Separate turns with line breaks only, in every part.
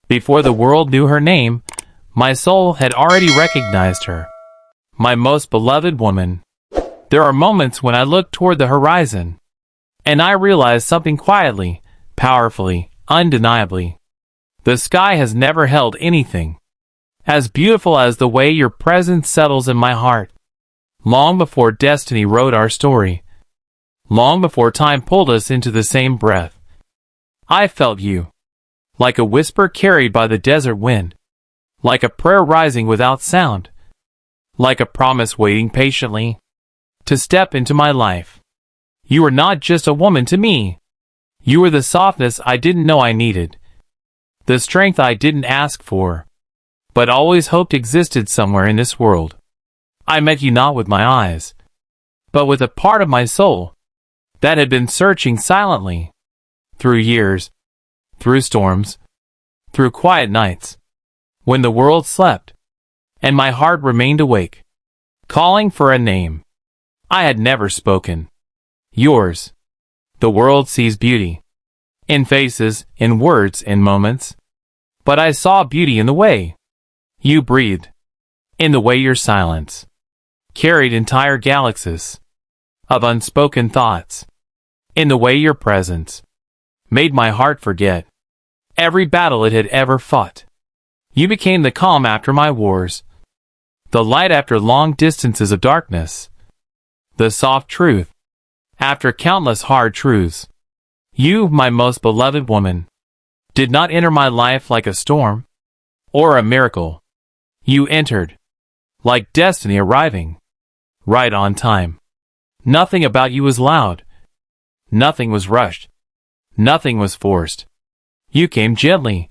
Before the world knew her name, my soul had already recognized her. My most beloved woman. There are moments when I look toward the horizon, and I realize something quietly, powerfully, undeniably. The sky has never held anything as beautiful as the way your presence settles in my heart. Long before destiny wrote our story, long before time pulled us into the same breath, I felt you, like a whisper carried by the desert wind, like a prayer rising without sound, like a promise waiting patiently to step into my life. You were not just a woman to me. You were the softness I didn't know I needed, the strength I didn't ask for, but always hoped existed somewhere in this world. I met you not with my eyes, but with a part of my soul that had been searching silently, through years, through storms, through quiet nights, when the world slept, and my heart remained awake, calling for a name I had never spoken. Yours. The world sees beauty in faces, in words, in moments, but I saw beauty in the way you breathed, in the way your silence carried entire galaxies of unspoken thoughts, in the way your presence made my heart forget every battle it had ever fought. You became the calm after my wars, the light after long distances of darkness, the soft truth after countless hard truths. You, my most beloved woman, did not enter my life like a storm or a miracle. You entered like destiny arriving right on time. Nothing about you was loud. Nothing was rushed. Nothing was forced. You came gently,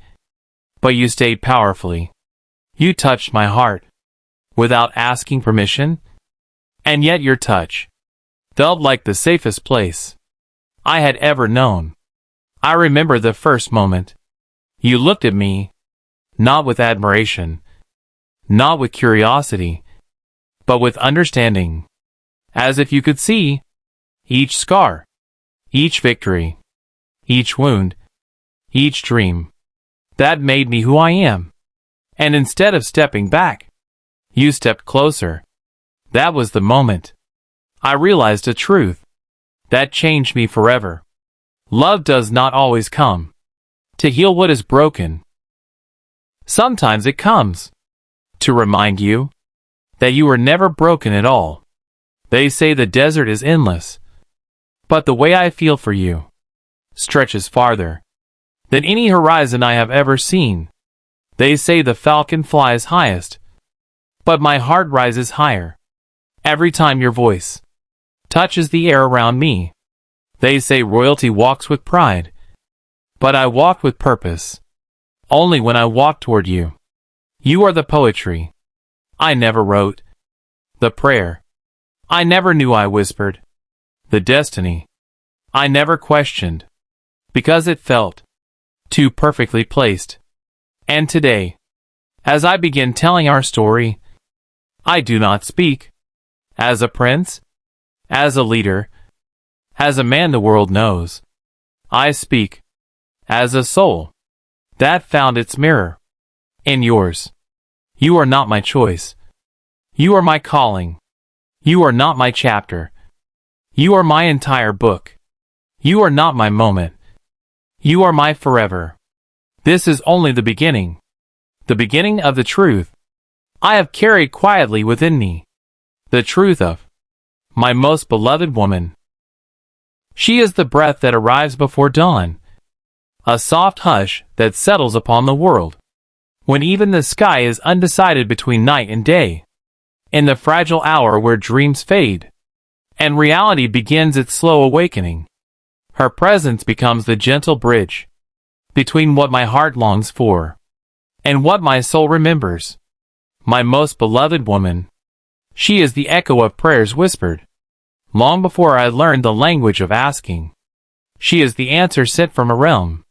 but you stayed powerfully. You touched my heart without asking permission, and yet your touch felt like the safest place I had ever known. I remember the first moment you looked at me, not with admiration, not with curiosity, but with understanding, as if you could see each scar, each victory, each wound, each dream. That made me who I am. And instead of stepping back, you stepped closer. That was the moment I realized a truth that changed me forever. Love does not always come to heal what is broken. Sometimes it comes to remind you that you were never broken at all. They say the desert is endless, but the way I feel for you stretches farther than any horizon I have ever seen. They say the falcon flies highest, but my heart rises higher every time your voice touches the air around me. They say royalty walks with pride, but I walk with purpose. Only when I walk toward you. You are the poetry I never wrote, the prayer I never knew I whispered, the destiny I never questioned, because it felt too perfectly placed. And today, as I begin telling our story, I do not speak as a prince, as a leader, as a man the world knows. I speak as a soul that found its mirror in yours. You are not my choice. You are my calling. You are not my chapter. You are my entire book. You are not my moment. You are my forever. This is only the beginning of the truth I have carried quietly within me, the truth of my most beloved woman. She is the breath that arrives before dawn, a soft hush that settles upon the world, when even the sky is undecided between night and day, in the fragile hour where dreams fade, and reality begins its slow awakening. Her presence becomes the gentle bridge between what my heart longs for and what my soul remembers. My most beloved woman. She is the echo of prayers whispered long before I learned the language of asking. She is the answer sent from a realm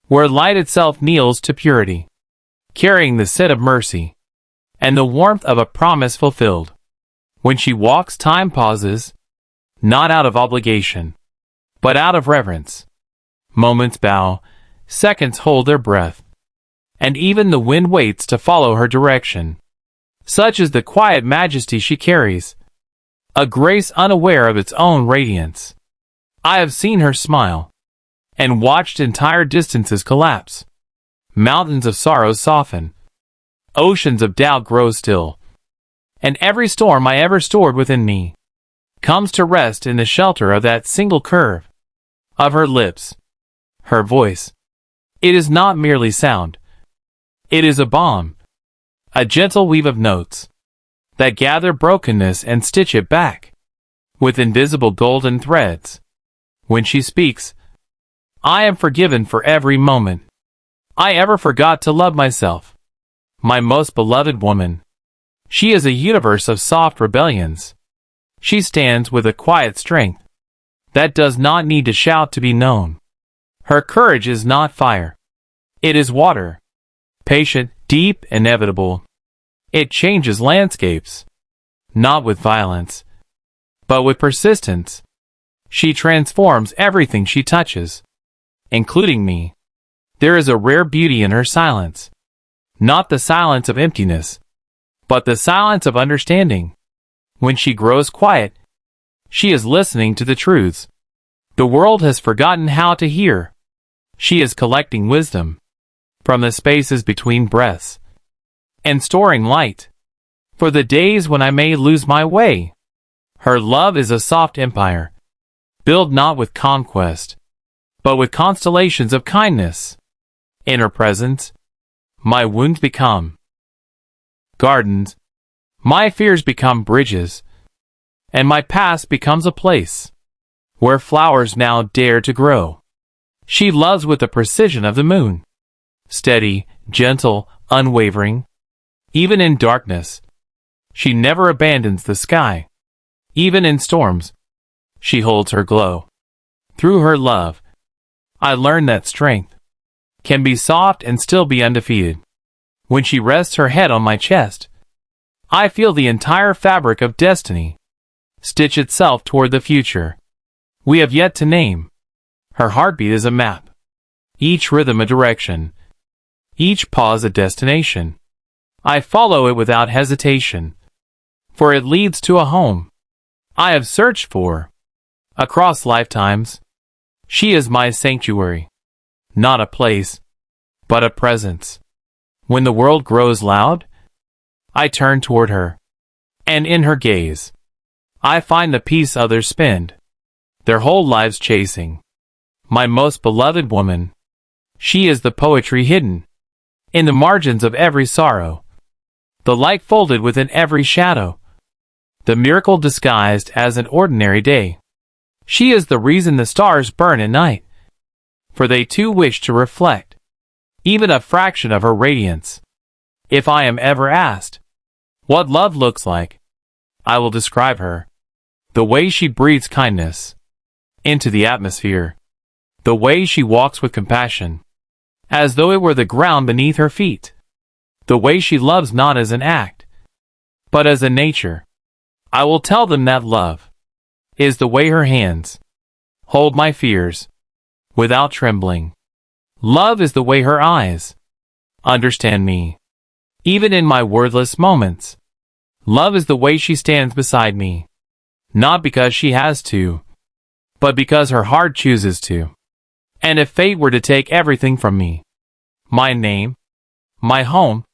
where light itself kneels to purity, carrying the scent of mercy and the warmth of a promise fulfilled. When she walks, time pauses, not out of obligation, but out of reverence. Moments bow, seconds hold their breath, and even the wind waits to follow her direction. Such is the quiet majesty she carries, a grace unaware of its own radiance. I have seen her smile, and watched entire distances collapse. Mountains of sorrow soften, oceans of doubt grow still, and every storm I ever stored within me comes to rest in the shelter of that single curve of her lips, her voice. It is not merely sound. It is a balm, a gentle weave of notes that gather brokenness and stitch it back with invisible golden threads. When she speaks, I am forgiven for every moment I ever forgot to love myself. My most beloved woman. She is a universe of soft rebellions. She stands with a quiet strength that does not need to shout to be known. Her courage is not fire. It is water. Patient, deep, inevitable. It changes landscapes. Not with violence, but with persistence. She transforms everything she touches, including me. There is a rare beauty in her silence. Not the silence of emptiness, but the silence of understanding. When she grows quiet, she is listening to the truths the world has forgotten how to hear. She is collecting wisdom from the spaces between breaths, and storing light for the days when I may lose my way. Her love is a soft empire, built not with conquest, but with constellations of kindness. In her presence, my wounds become gardens, my fears become bridges, and my past becomes a place where flowers now dare to grow. She loves with the precision of the moon, steady, gentle, unwavering. Even in darkness, she never abandons the sky. Even in storms, she holds her glow. Through her love, I learn that strength can be soft and still be undefeated. When she rests her head on my chest, I feel the entire fabric of destiny stitch itself toward the future we have yet to name. Her heartbeat is a map, each rhythm a direction, each pause a destination. I follow it without hesitation, for it leads to a home I have searched for across lifetimes. She is my sanctuary, not a place, but a presence. When the world grows loud, I turn toward her, and in her gaze, I find the peace others spend their whole lives chasing. My most beloved woman. She is the poetry hidden in the margins of every sorrow, the light folded within every shadow, the miracle disguised as an ordinary day. She is the reason the stars burn at night, for they too wish to reflect even a fraction of her radiance. If I am ever asked what love looks like, I will describe her. The way she breathes kindness into the atmosphere, the way she walks with compassion, as though it were the ground beneath her feet, the way she loves not as an act, but as a nature. I will tell them that love is the way her hands hold my fears without trembling. Love is the way her eyes understand me, even in my wordless moments. Love is the way she stands beside me, not because she has to, but because her heart chooses to. And if fate were to take everything from me, my name, my home,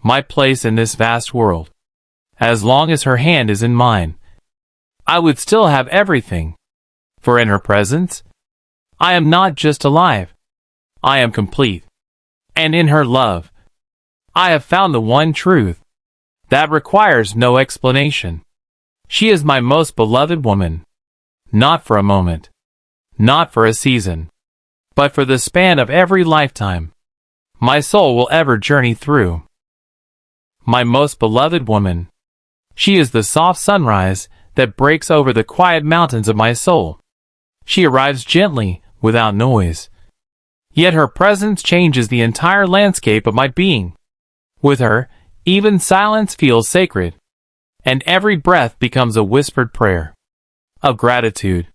my place in this vast world, as long as her hand is in mine, I would still have everything. For in her presence, I am not just alive, I am complete. And in her love, I have found the one truth that requires no explanation. She is my most beloved woman, not for a moment, not for a season, but for the span of every lifetime my soul will ever journey through. My most beloved woman. She is the soft sunrise that breaks over the quiet mountains of my soul. She arrives gently, without noise. Yet her presence changes the entire landscape of my being. With her, even silence feels sacred, and every breath becomes a whispered prayer of gratitude.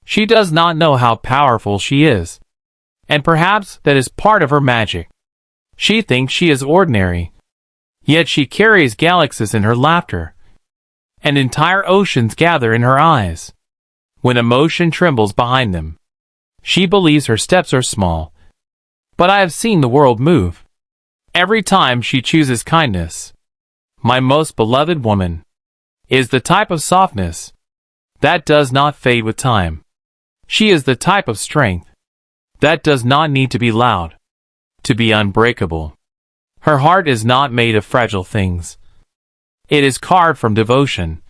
She does not know how powerful she is, and perhaps that is part of her magic. She thinks she is ordinary, yet she carries galaxies in her laughter, and entire oceans gather in her eyes. When emotion trembles behind them, she believes her steps are small, but I have seen the world move every time she chooses kindness. My most beloved woman is the type of softness that does not fade with time. She is the type of strength that does not need to be loud to be unbreakable. Her heart is not made of fragile things. It is carved from devotion,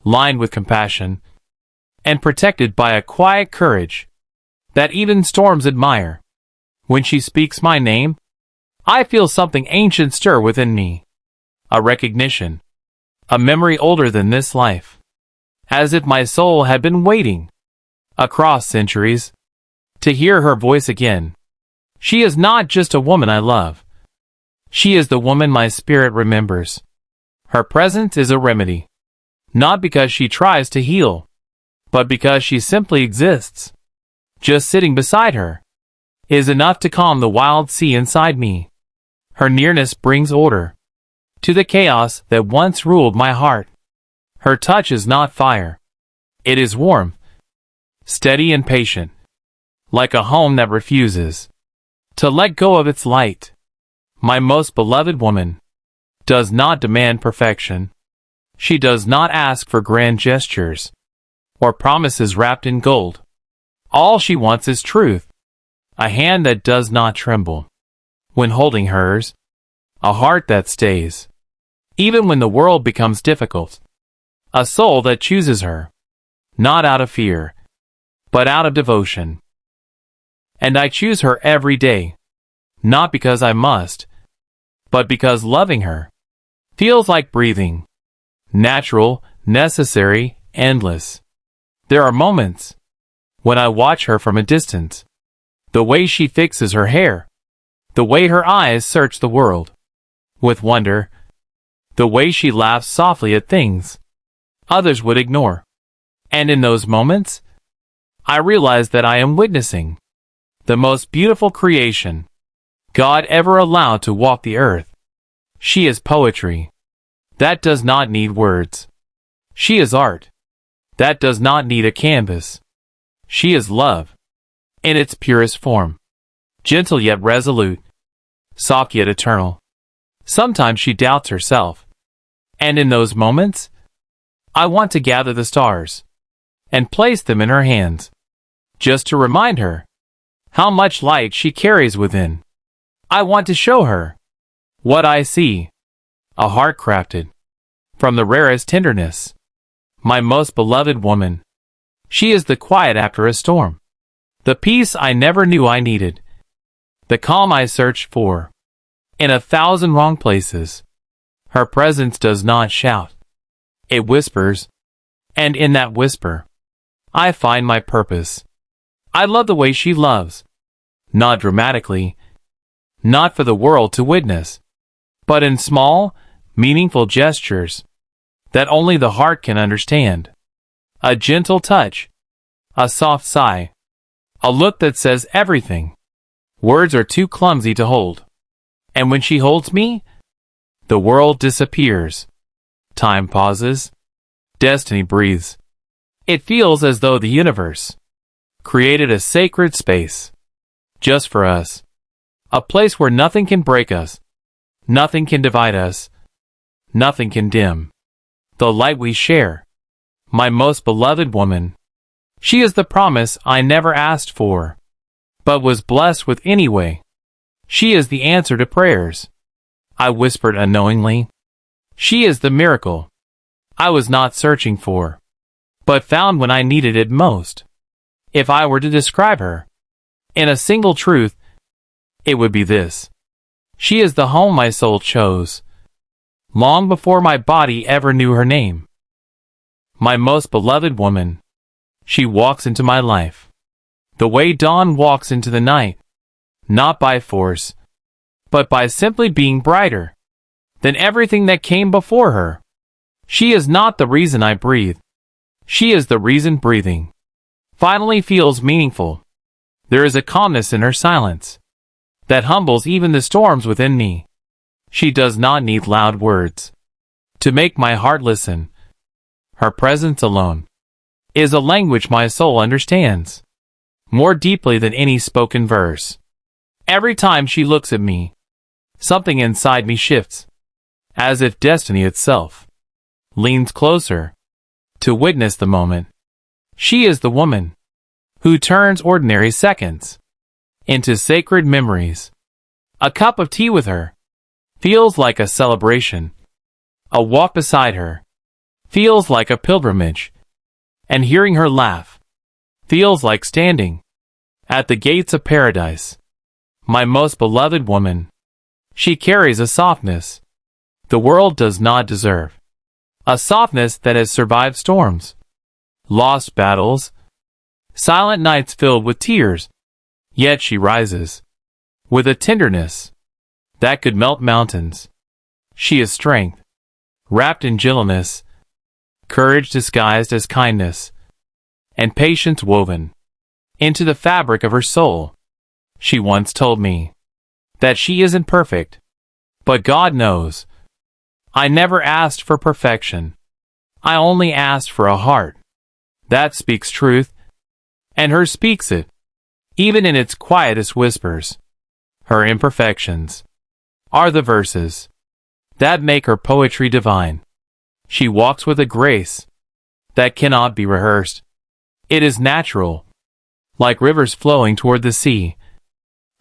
lined with compassion, and protected by a quiet courage that even storms admire. When she speaks my name, I feel something ancient stir within me, a recognition, a memory older than this life, as if my soul had been waiting across centuries to hear her voice again. She is not just a woman I love. She is the woman my spirit remembers. Her presence is a remedy, not because she tries to heal, but because she simply exists. Just sitting beside her is enough to calm the wild sea inside me. Her nearness brings order to the chaos that once ruled my heart. Her touch is not fire. It is warmth, steady and patient, like a home that refuses to let go of its light. My most beloved woman does not demand perfection. She does not ask for grand gestures or promises wrapped in gold. All she wants is truth, a hand that does not tremble when holding hers, a heart that stays even when the world becomes difficult, a soul that chooses her, not out of fear, but out of devotion. And I choose her every day, not because I must, but because loving her feels like breathing, natural, necessary, endless. There are moments when I watch her from a distance, the way she fixes her hair, the way her eyes search the world with wonder, the way she laughs softly at things others would ignore. And in those moments, I realize that I am witnessing the most beautiful creation God ever allowed to walk the earth. She is poetry that does not need words. She is art that does not need a canvas. She is love in its purest form, gentle yet resolute, soft yet eternal. Sometimes she doubts herself, and in those moments, I want to gather the stars and place them in her hands, just to remind her how much light she carries within. I want to show her what I see, a heart crafted from the rarest tenderness. My most beloved woman, she is the quiet after a storm, the peace I never knew I needed, the calm I searched for in 1,000 wrong places. Her presence does not shout. It whispers, and in that whisper, I find my purpose. I love the way she loves, not dramatically, not for the world to witness, but in small, meaningful gestures that only the heart can understand. A gentle touch, a soft sigh, a look that says everything words are too clumsy to hold. And when she holds me, the world disappears. Time pauses. Destiny breathes. It feels as though the universe created a sacred space just for us. A place where nothing can break us, nothing can divide us, nothing can dim the light we share. My most beloved woman, she is the promise I never asked for, but was blessed with anyway. She is the answer to prayers I whispered unknowingly. She is the miracle I was not searching for, but found when I needed it most. If I were to describe her in a single truth, it would be this: she is the home my soul chose, long before my body ever knew her name. My most beloved woman, she walks into my life the way dawn walks into the night, not by force, but by simply being brighter than everything that came before her. She is not the reason I breathe. She is the reason breathing finally feels meaningful. There is a calmness in her silence that humbles even the storms within me. She does not need loud words to make my heart listen. Her presence alone is a language my soul understands more deeply than any spoken verse. Every time she looks at me, something inside me shifts, as if destiny itself leans closer to witness the moment. She is the woman who turns ordinary seconds into sacred memories. A cup of tea with her feels like a celebration. A walk beside her feels like a pilgrimage. And hearing her laugh feels like standing at the gates of paradise. My most beloved woman. She carries a softness the world does not deserve. A softness that has survived storms, lost battles, silent nights filled with tears. Yet she rises with a tenderness that could melt mountains. She is strength, wrapped in gentleness, courage disguised as kindness, and patience woven into the fabric of her soul. She once told me that she isn't perfect, but God knows. I never asked for perfection. I only asked for a heart that speaks truth, and hers speaks it, even in its quietest whispers. Her imperfections are the verses that make her poetry divine. She walks with a grace that cannot be rehearsed. It is natural, like rivers flowing toward the sea,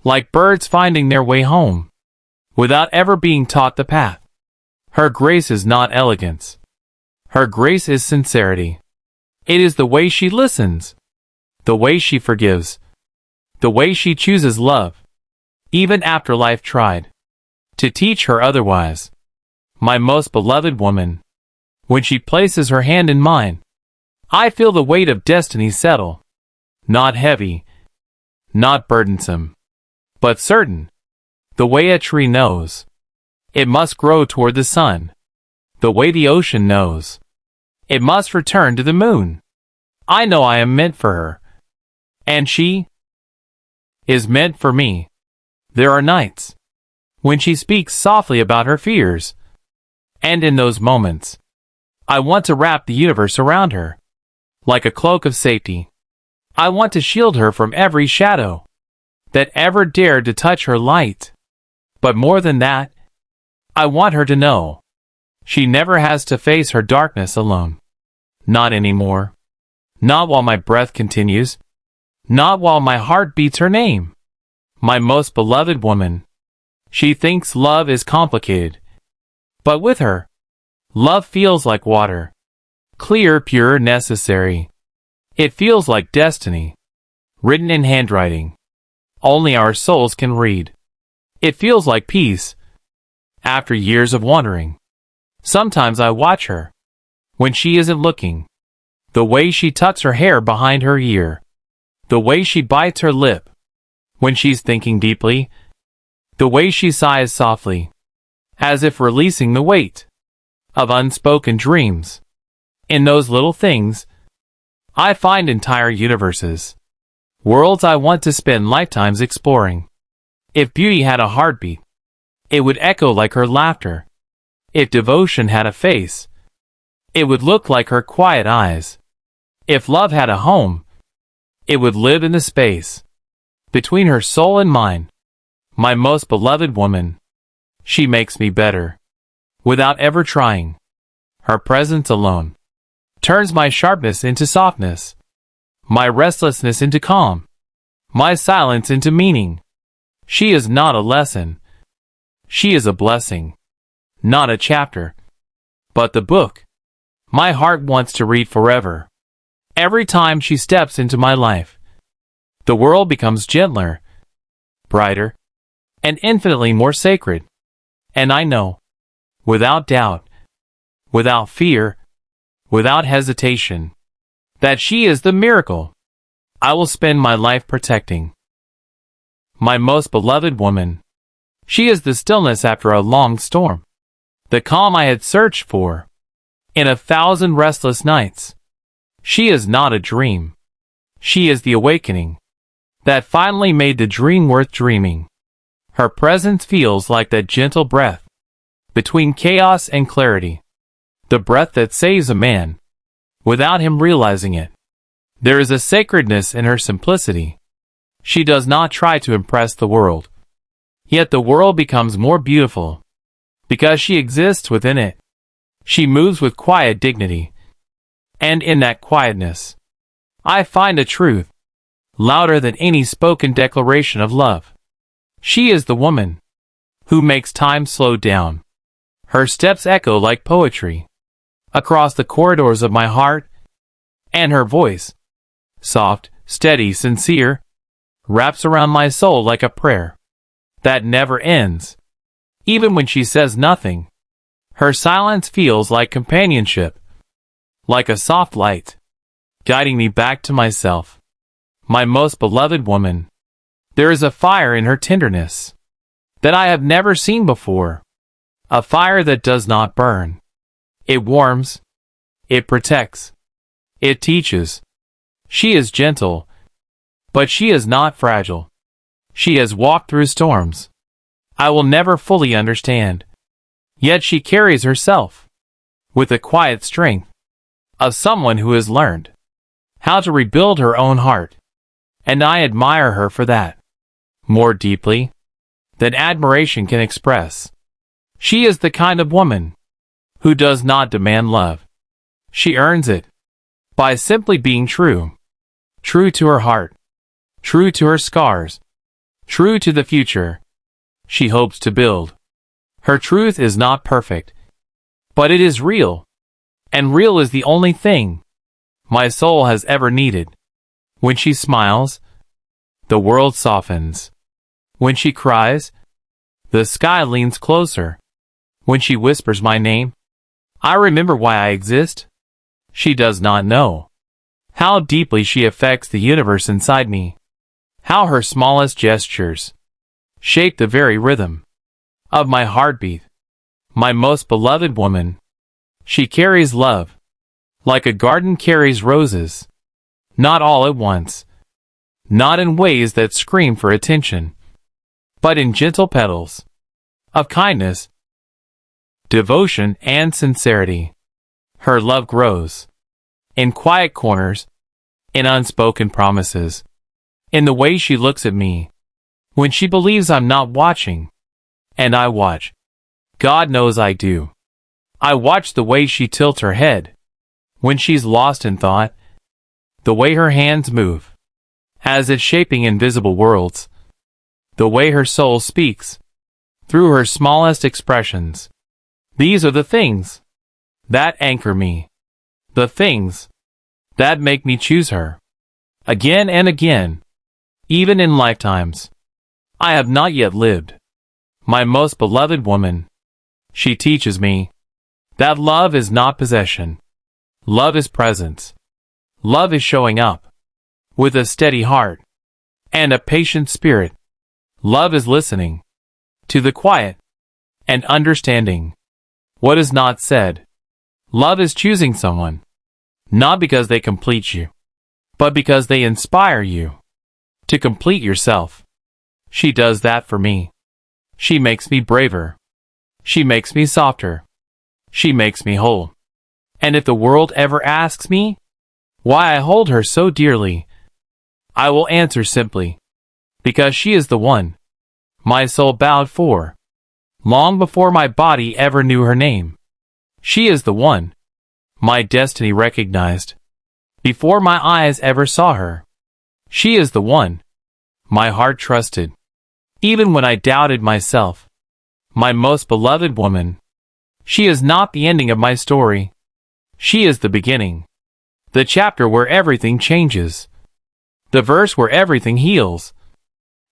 like birds finding their way home, without ever being taught the path. Her grace is not elegance. Her grace is sincerity. It is the way she listens, the way she forgives, the way she chooses love, even after life tried to teach her otherwise. My most beloved woman. When she places her hand in mine, I feel the weight of destiny settle. Not heavy, not burdensome, but certain. The way a tree knows it must grow toward the sun. The way the ocean knows it must return to the moon. I know I am meant for her, and she is meant for me. There are nights when she speaks softly about her fears, and in those moments, I want to wrap the universe around her, like a cloak of safety. I want to shield her from every shadow that ever dared to touch her light. But more than that, I want her to know she never has to face her darkness alone. Not anymore. Not while my breath continues. Not while my heart beats her name. My most beloved woman. She thinks love is complicated. But with her, love feels like water. Clear, pure, necessary. It feels like destiny, written in handwriting only our souls can read. It feels like peace after years of wandering. Sometimes I watch her when she isn't looking. The way she tucks her hair behind her ear. The way she bites her lip when she's thinking deeply. The way she sighs softly, as if releasing the weight of unspoken dreams. In those little things, I find entire universes, worlds I want to spend lifetimes exploring. If beauty had a heartbeat, it would echo like her laughter. If devotion had a face, it would look like her quiet eyes. If love had a home, it would live in the space between her soul and mine. My most beloved woman. She makes me better without ever trying. Her presence alone turns my sharpness into softness, my restlessness into calm, my silence into meaning. She is not a lesson. She is a blessing. Not a chapter, but the book my heart wants to read forever. Every time she steps into my life, the world becomes gentler, brighter, and infinitely more sacred. And I know, without doubt, without fear, without hesitation, that she is the miracle I will spend my life protecting. My most beloved woman. She is the stillness after a long storm, the calm I had searched for in 1,000 restless nights. She is not a dream. She is the awakening that finally made the dream worth dreaming. Her presence feels like that gentle breath between chaos and clarity, the breath that saves a man without him realizing it. There is a sacredness in her simplicity. She does not try to impress the world, yet the world becomes more beautiful because she exists within it. She moves with quiet dignity, and in that quietness, I find a truth louder than any spoken declaration of love. She is the woman who makes time slow down. Her steps echo like poetry across the corridors of my heart, and her voice, soft, steady, sincere, wraps around my soul like a prayer that never ends. Even when she says nothing, her silence feels like companionship, like a soft light, guiding me back to myself. My most beloved woman. There is a fire in her tenderness that I have never seen before. A fire that does not burn. It warms. It protects. It teaches. She is gentle, but she is not fragile. She has walked through storms I will never fully understand. Yet she carries herself with the quiet strength of someone who has learned how to rebuild her own heart, and I admire her for that more deeply than admiration can express. She is the kind of woman who does not demand love. She earns it by simply being true. True to her heart. True to her scars. True to the future she hopes to build. Her truth is not perfect, but it is real. And real is the only thing my soul has ever needed. When she smiles, the world softens. When she cries, the sky leans closer. When she whispers my name, I remember why I exist. She does not know how deeply she affects the universe inside me. How her smallest gestures shape the very rhythm of my heartbeat. My most beloved woman. She carries love like a garden carries roses. Not all at once. Not in ways that scream for attention, but in gentle petals of kindness, devotion, and sincerity. Her love grows in quiet corners, in unspoken promises, in the way she looks at me when she believes I'm not watching, and I watch. God knows I do. I watch the way she tilts her head when she's lost in thought, the way her hands move as if shaping invisible worlds, the way her soul speaks through her smallest expressions. These are the things that anchor me, the things that make me choose her again and again, even in lifetimes I have not yet lived. My most beloved woman. She teaches me that love is not possession. Love is presence. Love is showing up with a steady heart and a patient spirit. Love is listening to the quiet and understanding what is not said. Love is choosing someone, not because they complete you, but because they inspire you to complete yourself. She does that for me. She makes me braver. She makes me softer. She makes me whole. And if the world ever asks me why I hold her so dearly, I will answer simply, because she is the one my soul bowed for, long before my body ever knew her name. She is the one my destiny recognized, before my eyes ever saw her. She is the one my heart trusted, even when I doubted myself. My most beloved woman. She is not the ending of my story. She is the beginning. The chapter where everything changes. The verse where everything heals.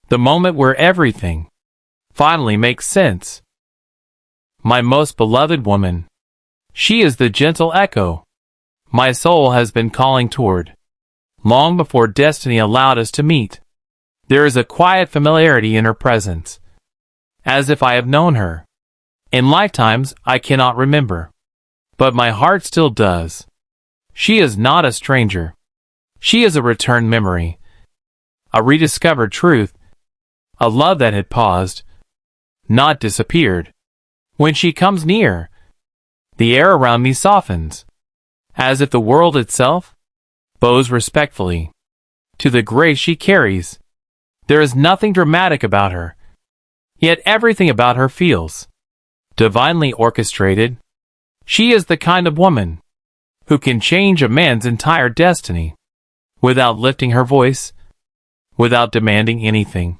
The moment where everything finally makes sense. My most beloved woman. She is the gentle echo my soul has been calling toward, long before destiny allowed us to meet. There is a quiet familiarity in her presence, as if I have known her in lifetimes I cannot remember, but my heart still does. She is not a stranger. She is a returned memory, a rediscovered truth, a love that had paused not disappeared. When she comes near, the air around me softens, as if the world itself bows respectfully to the grace she carries. There is nothing dramatic about her, yet everything about her feels divinely orchestrated. She is the kind of woman who can change a man's entire destiny without lifting her voice, without demanding anything,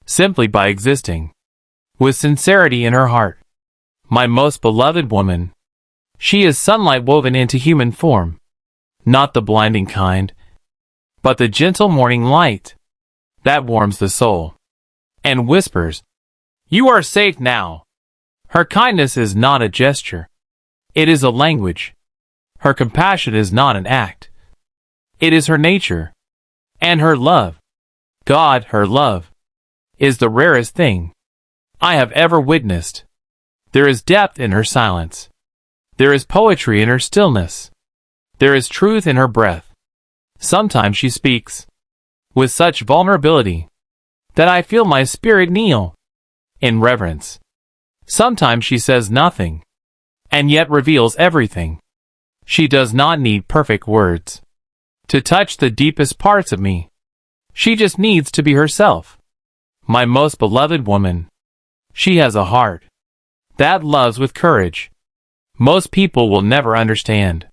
simply by existing with sincerity in her heart. My most beloved woman. She is sunlight woven into human form, not the blinding kind, but the gentle morning light that warms the soul and whispers, "You are safe now." Her kindness is not a gesture. It is a language. Her compassion is not an act. It is her nature. And her love, God, her love, is the rarest thing I have ever witnessed. There is depth in her silence. There is poetry in her stillness. There is truth in her breath. Sometimes she speaks with such vulnerability that I feel my spirit kneel in reverence. Sometimes she says nothing, and yet reveals everything. She does not need perfect words to touch the deepest parts of me. She just needs to be herself. My most beloved woman. She has a heart that loves with courage. Most people will never understand.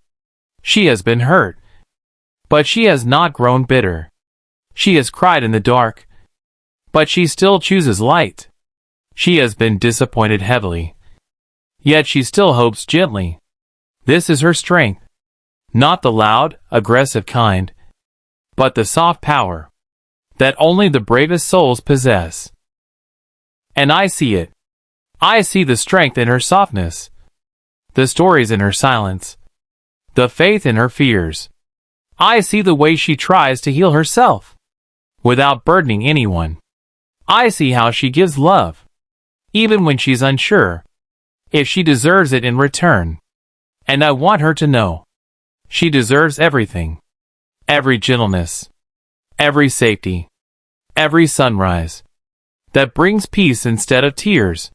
She has been hurt, but she has not grown bitter. She has cried in the dark, but she still chooses light. She has been disappointed heavily, yet she still hopes gently. This is her strength, not the loud, aggressive kind, but the soft power that only the bravest souls possess. And I see it. I see the strength in her softness, the stories in her silence, the faith in her fears. I see the way she tries to heal herself without burdening anyone. I see how she gives love, even when she's unsure if she deserves it in return. And I want her to know she deserves everything. Every gentleness, every safety, every sunrise that brings peace instead of tears.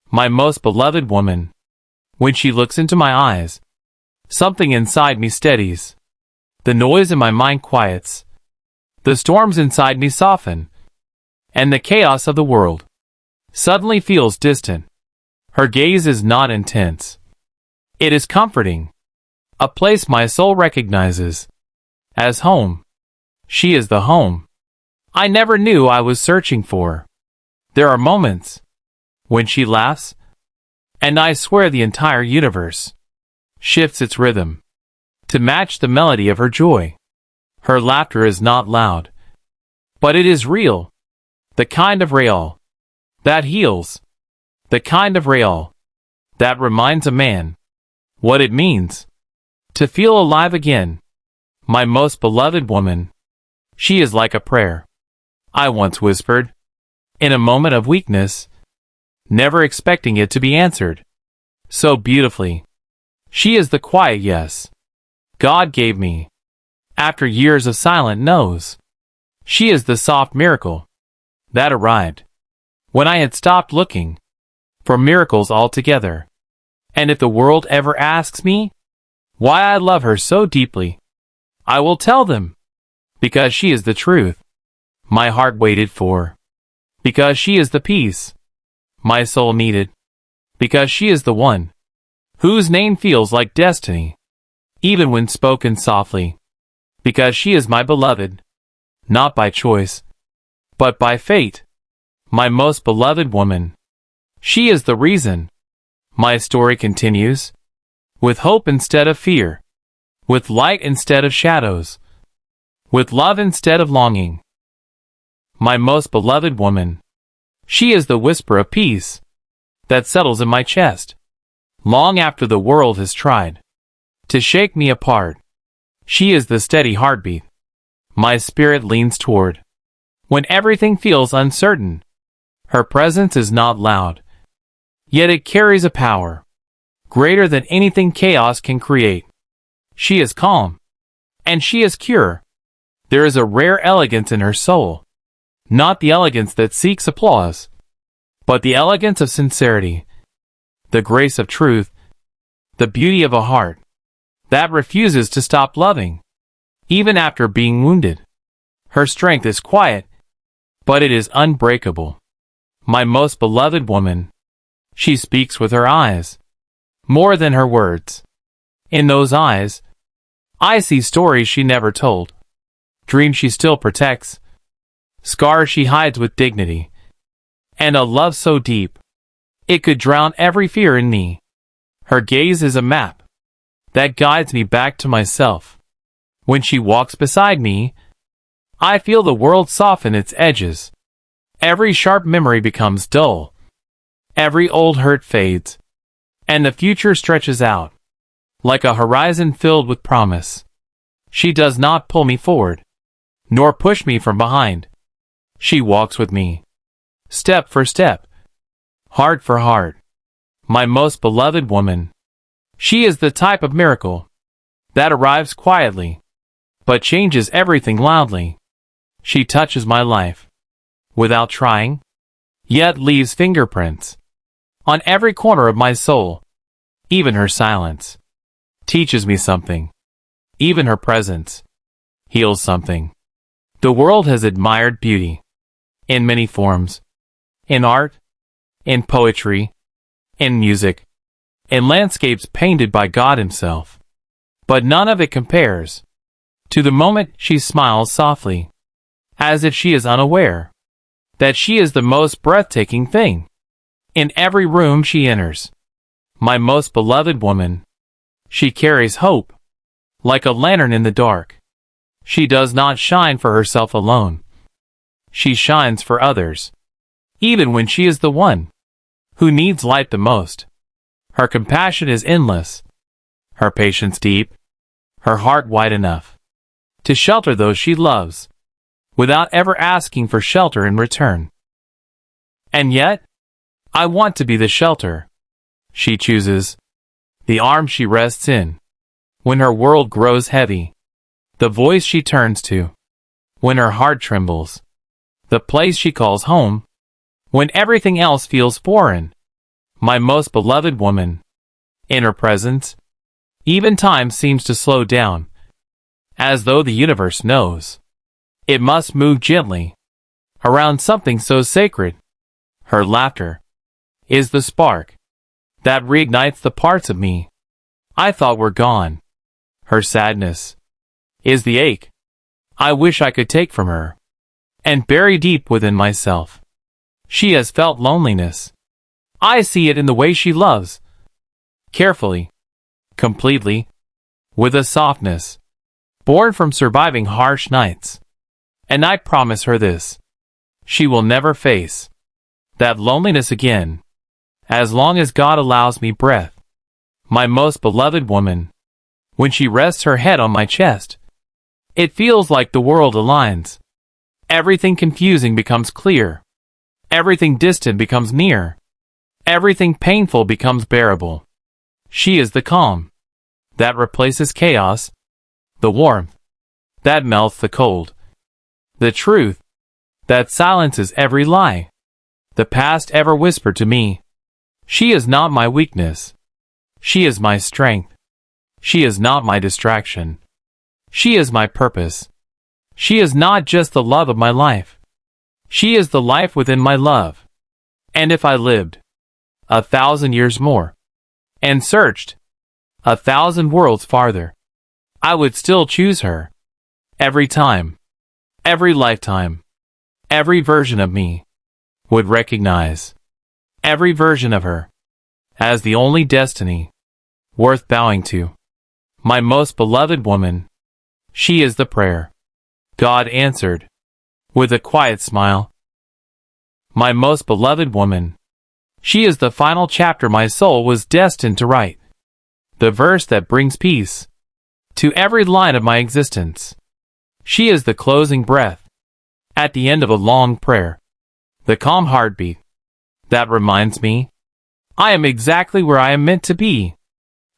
My most beloved woman. When she looks into my eyes, something inside me steadies. The noise in my mind quiets. The storms inside me soften. And the chaos of the world suddenly feels distant. Her gaze is not intense. It is comforting. A place my soul recognizes as home. She is the home I never knew I was searching for. There are moments when she laughs, and I swear the entire universe shifts its rhythm to match the melody of her joy. Her laughter is not loud, but it is real. The kind of rail that heals. The kind of rail that reminds a man what it means to feel alive again. My most beloved woman. She is like a prayer I once whispered in a moment of weakness, never expecting it to be answered so beautifully. She is the quiet yes God gave me after years of silent no's. She is the soft miracle that arrived when I had stopped looking for miracles altogether. And if the world ever asks me why I love her so deeply, I will tell them, because she is the truth my heart waited for, because she is the peace my soul needed, because she is the one whose name feels like destiny, even when spoken softly, because she is my beloved, not by choice, but by fate. My most beloved woman. She is the reason my story continues, with hope instead of fear, with light instead of shadows, with love instead of longing. My most beloved woman. She is the whisper of peace that settles in my chest, long after the world has tried to shake me apart. She is the steady heartbeat my spirit leans toward when everything feels uncertain. Her presence is not loud, yet it carries a power greater than anything chaos can create. She is calm, and she is pure. There is a rare elegance in her soul, not the elegance that seeks applause, but the elegance of sincerity, the grace of truth, the beauty of a heart that refuses to stop loving, even after being wounded. Her strength is quiet, but it is unbreakable. My most beloved woman. She speaks with her eyes, more than her words. In those eyes, I see stories she never told, dreams she still protects, scars she hides with dignity, and a love so deep, it could drown every fear in me. Her gaze is a map that guides me back to myself. When she walks beside me, I feel the world soften its edges. Every sharp memory becomes dull. Every old hurt fades, and the future stretches out, like a horizon filled with promise. She does not pull me forward, nor push me from behind. She walks with me, step for step, heart for heart. My most beloved woman. She is the type of miracle that arrives quietly, but changes everything loudly. She touches my life, without trying, yet leaves fingerprints on every corner of my soul. Even her silence teaches me something. Even her presence heals something. The world has admired beauty in many forms, in art, in poetry, in music, in landscapes painted by God Himself. But none of it compares to the moment she smiles softly, as if she is unaware that she is the most breathtaking thing in every room she enters. My most beloved woman. She carries hope, like a lantern in the dark. She does not shine for herself alone. She shines for others, even when she is the one who needs light the most. Her compassion is endless, her patience deep, her heart wide enough to shelter those she loves, without ever asking for shelter in return. And yet, I want to be the shelter she chooses, the arm she rests in when her world grows heavy, the voice she turns to when her heart trembles, the place she calls home when everything else feels foreign. My most beloved woman. In her presence, even time seems to slow down, as though the universe knows it must move gently around something so sacred. Her laughter is the spark that reignites the parts of me I thought were gone. Her sadness is the ache I wish I could take from her and bury deep within myself. She has felt loneliness. I see it in the way she loves, carefully, completely, with a softness born from surviving harsh nights. And I promise her this: she will never face that loneliness again, as long as God allows me breath. My most beloved woman. When she rests her head on my chest, it feels like the world aligns. Everything confusing becomes clear. Everything distant becomes near. Everything painful becomes bearable. She is the calm that replaces chaos, the warmth that melts the cold, the truth that silences every lie the past ever whispered to me. She is not my weakness. She is my strength. She is not my distraction. She is my purpose. She is not just the love of my life. She is the life within my love. And if I lived 1,000 years more and searched 1,000 worlds farther, I would still choose her. Every time, every lifetime, every version of me would recognize every version of her as the only destiny worth bowing to. My most beloved woman. She is the prayer God answered with a quiet smile. My most beloved woman. She is the final chapter my soul was destined to write, the verse that brings peace to every line of my existence. She is the closing breath at the end of a long prayer, the calm heartbeat that reminds me I am exactly where I am meant to be.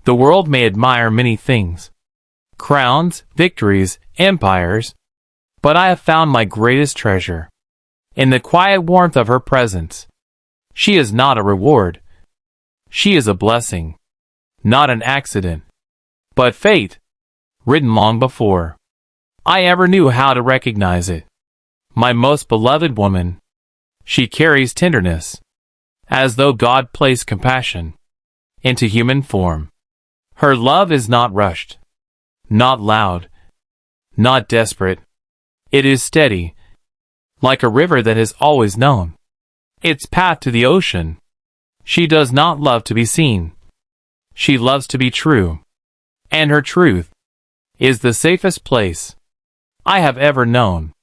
The world may admire many things, crowns, victories, empires, but I have found my greatest treasure in the quiet warmth of her presence. She is not a reward. She is a blessing, not an accident, but fate, written long before I ever knew how to recognize it. My most beloved woman. She carries tenderness, as though God placed compassion into human form. Her love is not rushed, not loud, not desperate. It is steady, like a river that has always known its path to the ocean. She does not love to be seen. She loves to be true, and her truth is the safest place I have ever known.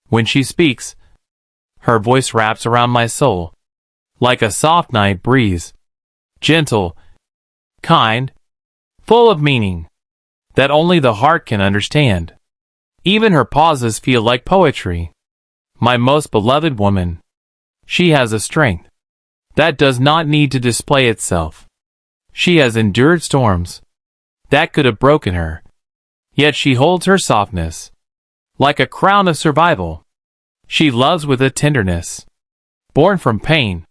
When she speaks, her voice wraps around my soul like a soft night breeze, gentle, kind, full of meaning that only the heart can understand. Even her pauses feel like poetry. My most beloved woman. She has a strength that does not need to display itself. She has endured storms that could have broken her, yet she holds her softness like a crown of survival. She loves with a tenderness born from pain,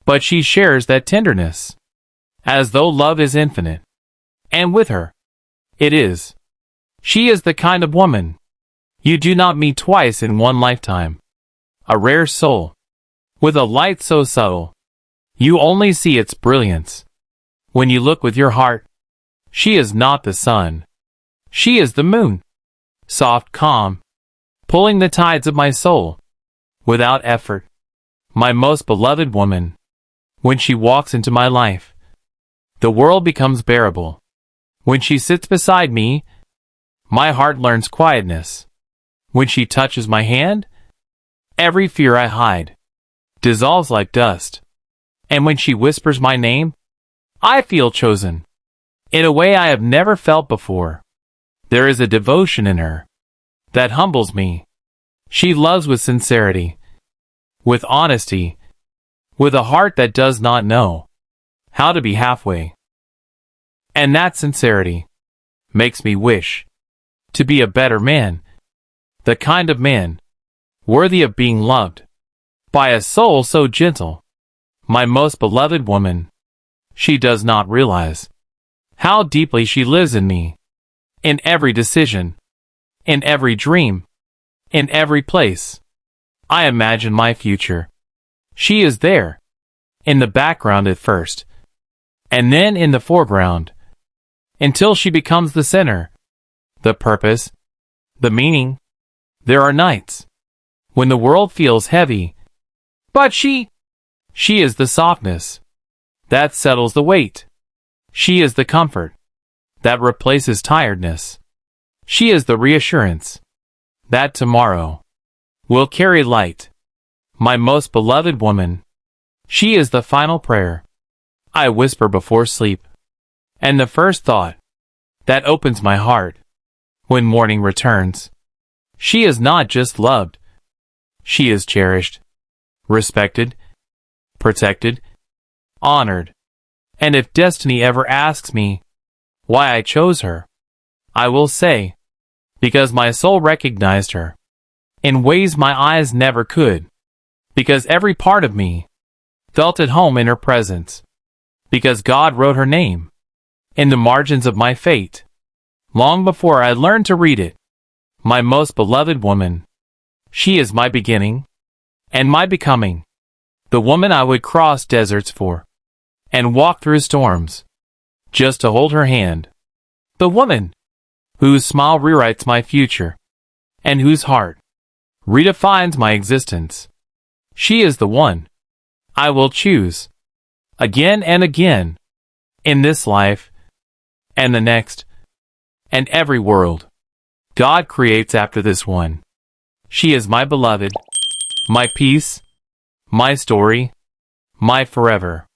but she shares that tenderness as though love is infinite. And with her, it is. She is the kind of woman you do not meet twice in one lifetime. A rare soul, with a light so subtle, you only see its brilliance when you look with your heart. She is not the sun. She is the moon, soft, calm, pulling the tides of my soul without effort. My most beloved woman. When she walks into my life, the world becomes bearable. When she sits beside me, my heart learns quietness. When she touches my hand, every fear I hide dissolves like dust. And when she whispers my name, I feel chosen in a way I have never felt before. There is a devotion in her that humbles me. She loves with sincerity, with honesty, with a heart that does not know how to be halfway. And that sincerity makes me wish to be a better man, the kind of man worthy of being loved by a soul so gentle. My most beloved woman. She does not realize how deeply she lives in me, in every decision, in every dream, in every place I imagine my future. She is there, in the background at first, and then in the foreground, until she becomes the center, the purpose, the meaning. There are nights when the world feels heavy, but she is the softness that settles the weight. She is the comfort that replaces tiredness. She is the reassurance that tomorrow will carry light. My most beloved woman. She is the final prayer I whisper before sleep, and the first thought that opens my heart when morning returns. She is not just loved. She is cherished, respected, protected, honored. And if destiny ever asks me why I chose her, I will say, because my soul recognized her in ways my eyes never could, because every part of me felt at home in her presence, because God wrote her name in the margins of my fate, long before I learned to read it. My most beloved woman. She is my beginning and my becoming, the woman I would cross deserts for and walk through storms just to hold her hand, the woman whose smile rewrites my future and whose heart redefines my existence. She is the one I will choose again and again in this life and the next and every world God creates after this one. She is my beloved, my peace, my story, my forever.